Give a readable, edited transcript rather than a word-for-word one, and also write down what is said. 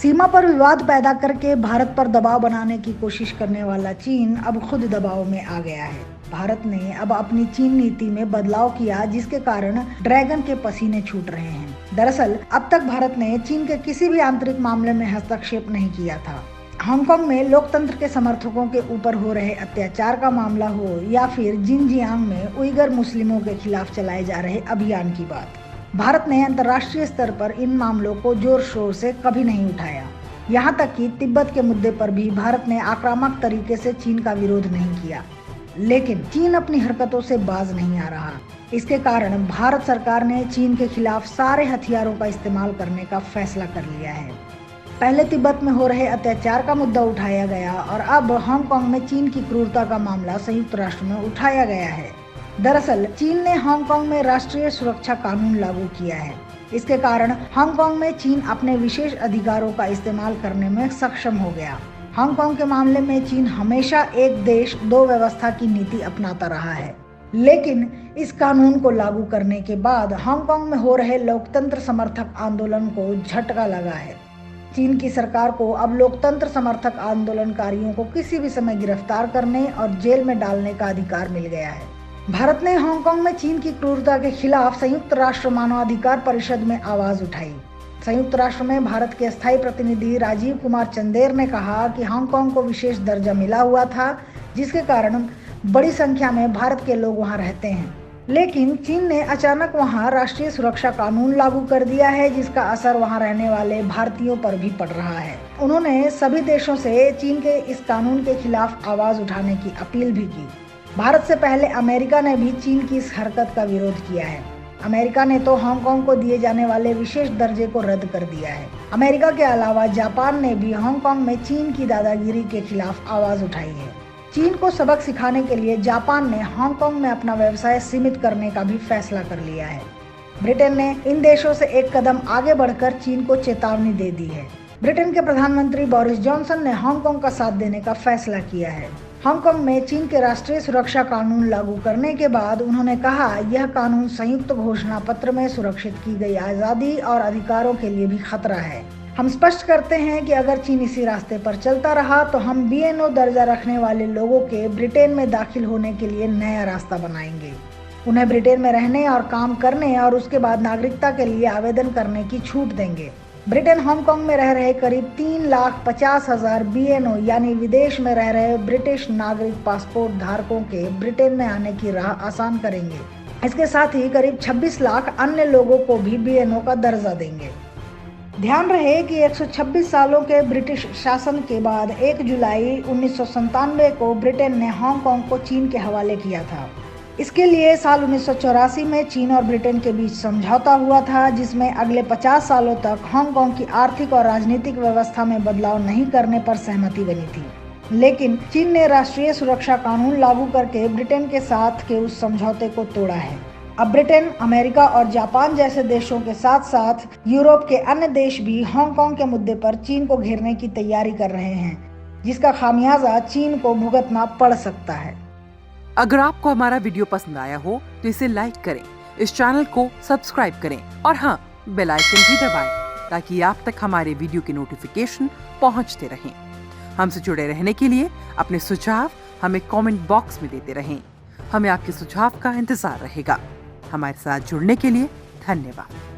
सीमा पर विवाद पैदा करके भारत पर दबाव बनाने की कोशिश करने वाला चीन अब खुद दबाव में आ गया है। भारत ने अब अपनी चीन नीति में बदलाव किया, जिसके कारण ड्रैगन के पसीने छूट रहे हैं। दरअसल अब तक भारत ने चीन के किसी भी आंतरिक मामले में हस्तक्षेप नहीं किया था। हांगकांग में लोकतंत्र के समर्थकों के ऊपर हो रहे अत्याचार का मामला हो या फिर जिनजियांग में उइगर मुस्लिमों के खिलाफ चलाए जा रहे अभियान की बात, भारत ने अंतर्राष्ट्रीय स्तर पर इन मामलों को जोर शोर से कभी नहीं उठाया। यहाँ तक कि तिब्बत के मुद्दे पर भी भारत ने आक्रामक तरीके से चीन का विरोध नहीं किया। लेकिन चीन अपनी हरकतों से बाज नहीं आ रहा। इसके कारण भारत सरकार ने चीन के खिलाफ सारे हथियारों का इस्तेमाल करने का फैसला कर लिया है। पहले तिब्बत में हो रहे अत्याचार का मुद्दा उठाया गया और अब हांगकांग में चीन की क्रूरता का मामला संयुक्त राष्ट्र में उठाया गया है। दरअसल चीन ने हांगकांग में राष्ट्रीय सुरक्षा कानून लागू किया है। इसके कारण हांगकांग में चीन अपने विशेष अधिकारों का इस्तेमाल करने में सक्षम हो गया। हांगकांग के मामले में चीन हमेशा एक देश दो व्यवस्था की नीति अपनाता रहा है, लेकिन इस कानून को लागू करने के बाद हांगकांग में हो रहे लोकतंत्र समर्थक आंदोलन को झटका लगा है। चीन की सरकार को अब लोकतंत्र समर्थक आंदोलनकारियों को किसी भी समय गिरफ्तार करने और जेल में डालने का अधिकार मिल गया है। भारत ने हांगकांग में चीन की क्रूरता के खिलाफ संयुक्त राष्ट्र मानवाधिकार परिषद में आवाज उठाई। संयुक्त राष्ट्र में भारत के स्थायी प्रतिनिधि राजीव कुमार चंदेर ने कहा कि हांगकांग को विशेष दर्जा मिला हुआ था, जिसके कारण बड़ी संख्या में भारत के लोग वहां रहते हैं। लेकिन चीन ने अचानक वहां राष्ट्रीय सुरक्षा कानून लागू कर दिया है, जिसका असर वहां रहने वाले भारतीयों पर भी पड़ रहा है। उन्होंने सभी देशों से चीन के इस कानून के खिलाफ आवाज उठाने की अपील भी की। भारत से पहले अमेरिका ने भी चीन की इस हरकत का विरोध किया है। अमेरिका ने तो हांगकांग को दिए जाने वाले विशेष दर्जे को रद्द कर दिया है। अमेरिका के अलावा जापान ने भी हांगकांग में चीन की दादागिरी के खिलाफ आवाज उठाई है। चीन को सबक सिखाने के लिए जापान ने हांगकांग में अपना व्यवसाय सीमित करने का भी फैसला कर लिया है। ब्रिटेन ने इन देशों से एक कदम आगे बढ़कर चीन को चेतावनी दे दी है। ब्रिटेन के प्रधानमंत्री बोरिस जॉनसन ने हांगकांग का साथ देने का फैसला किया है। हांगकांग में चीन के राष्ट्रीय सुरक्षा कानून लागू करने के बाद उन्होंने कहा, यह कानून संयुक्त घोषणा पत्र में सुरक्षित की गई आज़ादी और अधिकारों के लिए भी खतरा है। हम स्पष्ट करते हैं कि अगर चीन इसी रास्ते पर चलता रहा तो हम BNO दर्जा रखने वाले लोगों के ब्रिटेन में दाखिल होने के लिए नया रास्ता बनाएंगे। उन्हें ब्रिटेन में रहने और काम करने और उसके बाद नागरिकता के लिए आवेदन करने की छूट देंगे। ब्रिटेन हांगकांग में रह रहे करीब 3,50,000 BNO यानी विदेश में रह रहे ब्रिटिश नागरिक पासपोर्ट धारकों के ब्रिटेन में आने की राह आसान करेंगे। इसके साथ ही करीब 26 लाख अन्य लोगों को भी BNO का दर्जा देंगे। ध्यान रहे कि 126 सालों के ब्रिटिश शासन के बाद 1 जुलाई 1997 को ब्रिटेन ने हांगकांग को चीन के हवाले किया था। इसके लिए साल 1984 में चीन और ब्रिटेन के बीच समझौता हुआ था, जिसमें अगले 50 सालों तक हांगकांग की आर्थिक और राजनीतिक व्यवस्था में बदलाव नहीं करने पर सहमति बनी थी। लेकिन चीन ने राष्ट्रीय सुरक्षा कानून लागू करके ब्रिटेन के साथ के उस समझौते को तोड़ा है। अब ब्रिटेन, अमेरिका और जापान जैसे देशों के साथ साथ यूरोप के अन्य देश भी हांगकांग के मुद्दे पर चीन को घेरने की तैयारी कर रहे हैं, जिसका खामियाजा चीन को भुगतना पड़ सकता है। अगर आपको हमारा वीडियो पसंद आया हो तो इसे लाइक करें, इस चैनल को सब्सक्राइब करें और हाँ, बेल आइकन भी दबाएं ताकि आप तक हमारे वीडियो के नोटिफिकेशन पहुंचते रहें। हमसे जुड़े रहने के लिए अपने सुझाव हमें कमेंट बॉक्स में देते रहें। हमें आपके सुझाव का इंतजार रहेगा। हमारे साथ जुड़ने के लिए धन्यवाद।